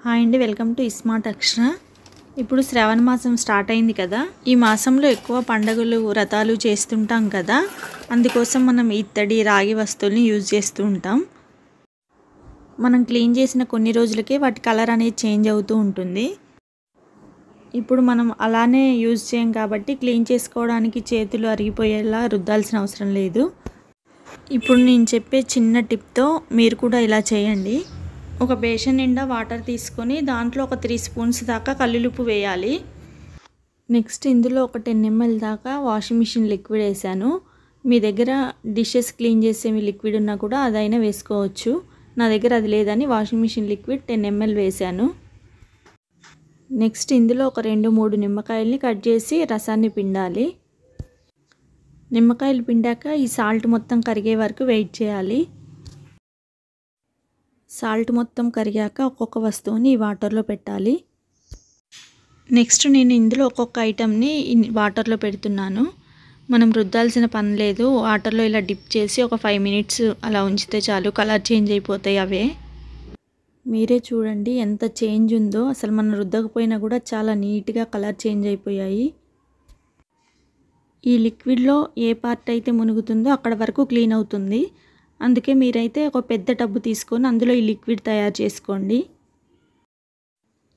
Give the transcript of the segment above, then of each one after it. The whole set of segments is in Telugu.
హాయ్ అండి, వెల్కమ్ టు స్మార్ట్ అక్షర. ఇప్పుడు శ్రావణ మాసం స్టార్ట్ అయింది కదా. ఈ మాసంలో ఎక్కువ పండుగలు వ్రతాలు చేస్తుంటాం కదా. అందుకోసం మనం ఇత్తడి రాగి వస్తువుల్ని యూజ్ చేస్తూ ఉంటాం. మనం క్లీన్ చేసిన కొన్ని రోజులకే వాటి కలర్ అనేది చేంజ్ అవుతూ ఉంటుంది. ఇప్పుడు మనం అలానే యూజ్ చేయం కాబట్టి క్లీన్ చేసుకోవడానికి చేతులు అరిగిపోయేలా రుద్దాల్సిన అవసరం లేదు. ఇప్పుడు నేను చెప్పే చిన్న టిప్తో మీరు కూడా ఇలా చేయండి. ఒక బేషన్ నిండా వాటర్ తీసుకొని దాంట్లో ఒక 3 స్పూన్స్ దాకా కల్లులుప్పు వేయాలి. నెక్స్ట్ ఇందులో ఒక 10 ml దాకా వాషింగ్ మిషన్ లిక్విడ్ వేసాను. మీ దగ్గర డిషెస్ క్లీన్ చేసే లిక్విడ్ ఉన్నా కూడా అదైనా వేసుకోవచ్చు. నా దగ్గర అది లేదని వాషింగ్ మిషన్ లిక్విడ్ 10 ml వేసాను. నెక్స్ట్ ఇందులో ఒక 2-3 నిమ్మకాయల్ని కట్ చేసి రసాన్ని పిండాలి. నిమ్మకాయలు పిండాక ఈ సాల్ట్ మొత్తం కరిగే వరకు వెయిట్ చేయాలి. సాల్ట్ మొత్తం కరిగాక ఒక్కొక్క వస్తువుని ఈ వాటర్లో పెట్టాలి. నెక్స్ట్ నేను ఇందులో ఒక్కొక్క ఐటమ్ని వాటర్లో పెడుతున్నాను. మనం రుద్దాల్సిన పని లేదు. వాటర్లో ఇలా డిప్ చేసి ఒక 5 minutes అలా ఉంచితే చాలు, కలర్ చేంజ్ అయిపోతాయి అవే. మీరే చూడండి ఎంత చేంజ్ ఉందో. అసలు మనం రుద్దకపోయినా కూడా చాలా నీట్గా కలర్ చేంజ్ అయిపోయాయి. ఈ లిక్విడ్లో ఏ పార్ట్ అయితే మునుగుతుందో అక్కడ వరకు క్లీన్ అవుతుంది. అందుకే మీరైతే ఒక పెద్ద టబ్బు తీసుకొని అందులో ఈ లిక్విడ్ తయారు చేసుకోండి.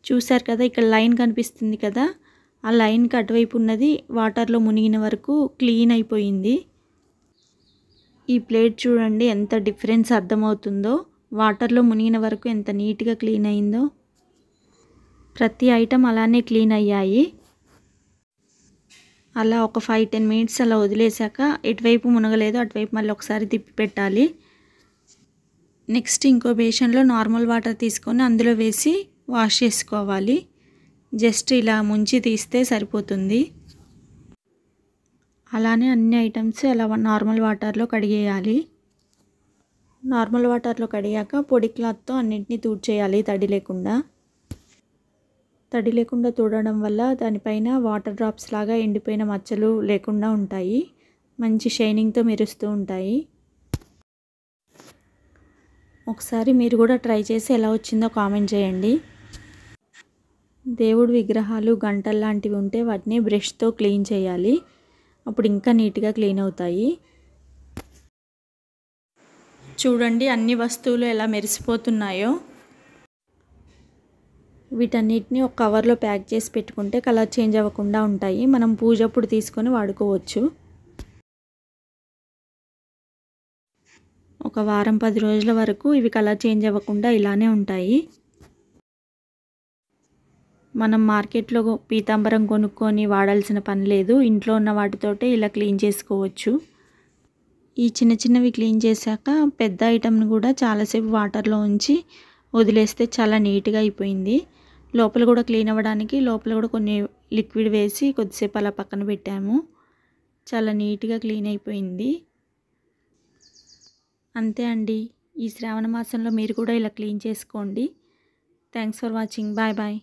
చూసారు కదా, ఇక్కడ లైన్ కనిపిస్తుంది కదా. ఆ లైన్కి అటువైపు ఉన్నది వాటర్లో మునిగిన వరకు క్లీన్ అయిపోయింది. ఈ ప్లేట్ చూడండి ఎంత డిఫరెన్స్ అర్థమవుతుందో. వాటర్లో మునిగిన వరకు ఎంత నీట్గా క్లీన్ అయిందో. ప్రతి ఐటెం అలానే క్లీన్ అయ్యాయి. అలా ఒక 5-10 minutes అలా వదిలేసాక ఎటువైపు మునగలేదు అటువైపు మళ్ళీ ఒకసారి తిప్పి పెట్టాలి. నెక్స్ట్ ఇంకో బేషన్లో నార్మల్ వాటర్ తీసుకొని అందులో వేసి వాష్ చేసుకోవాలి. జస్ట్ ఇలా ముంచి తీస్తే సరిపోతుంది. అలానే అన్ని ఐటమ్స్ అలా నార్మల్ వాటర్లో కడిగేయాలి. నార్మల్ వాటర్లో కడిగాక పొడి క్లాత్తో అన్నింటినీ తుడిచేయాలి తడి లేకుండా. తడి లేకుండా తుడవడం వల్ల దానిపైన వాటర్ డ్రాప్స్ లాగా ఎండిపోయిన మచ్చలు లేకుండా ఉంటాయి. మంచి షైనింగ్తో మెరుస్తూ ఉంటాయి. ఒకసారి మీరు కూడా ట్రై చేసి ఎలా వచ్చిందో కామెంట్ చేయండి. దేవుడి విగ్రహాలు గంటలు లాంటివి ఉంటే వాటిని బ్రష్తో క్లీన్ చేయాలి. అప్పుడు ఇంకా నీట్గా క్లీన్ అవుతాయి. చూడండి అన్ని వస్తువులు ఎలా మెరిసిపోతున్నాయో. వీటన్నిటిని ఒక కవర్లో ప్యాక్ చేసి పెట్టుకుంటే కలర్ చేంజ్ అవ్వకుండా ఉంటాయి. మనం పూజ అప్పుడు తీసుకొని వాడుకోవచ్చు. ఒక వారం 10 రోజుల వరకు ఇవి కలర్ చేంజ్ అవ్వకుండా ఇలానే ఉంటాయి. మనం మార్కెట్లో పీతాంబరం కొనుక్కొని వాడాల్సిన పని లేదు. ఇంట్లో ఉన్న వాటితోటే ఇలా క్లీన్ చేసుకోవచ్చు. ఈ చిన్న చిన్నవి క్లీన్ చేశాక పెద్ద ఐటమ్ని కూడా చాలాసేపు వాటర్లో ఉంచి వదిలేస్తే చాలా నీట్గా అయిపోయింది. లోపల కూడా క్లీన్ అవ్వడానికి లోపల కూడా కొన్ని లిక్విడ్ వేసి కొద్దిసేపు అలా పక్కన పెట్టాము. చాలా నీట్గా క్లీన్ అయిపోయింది. అంతే అండి. ఈ శ్రావణ మాసంలో మీరు కూడా ఇలా క్లీన్ చేసుకోండి. Thanks for watching. Bye bye.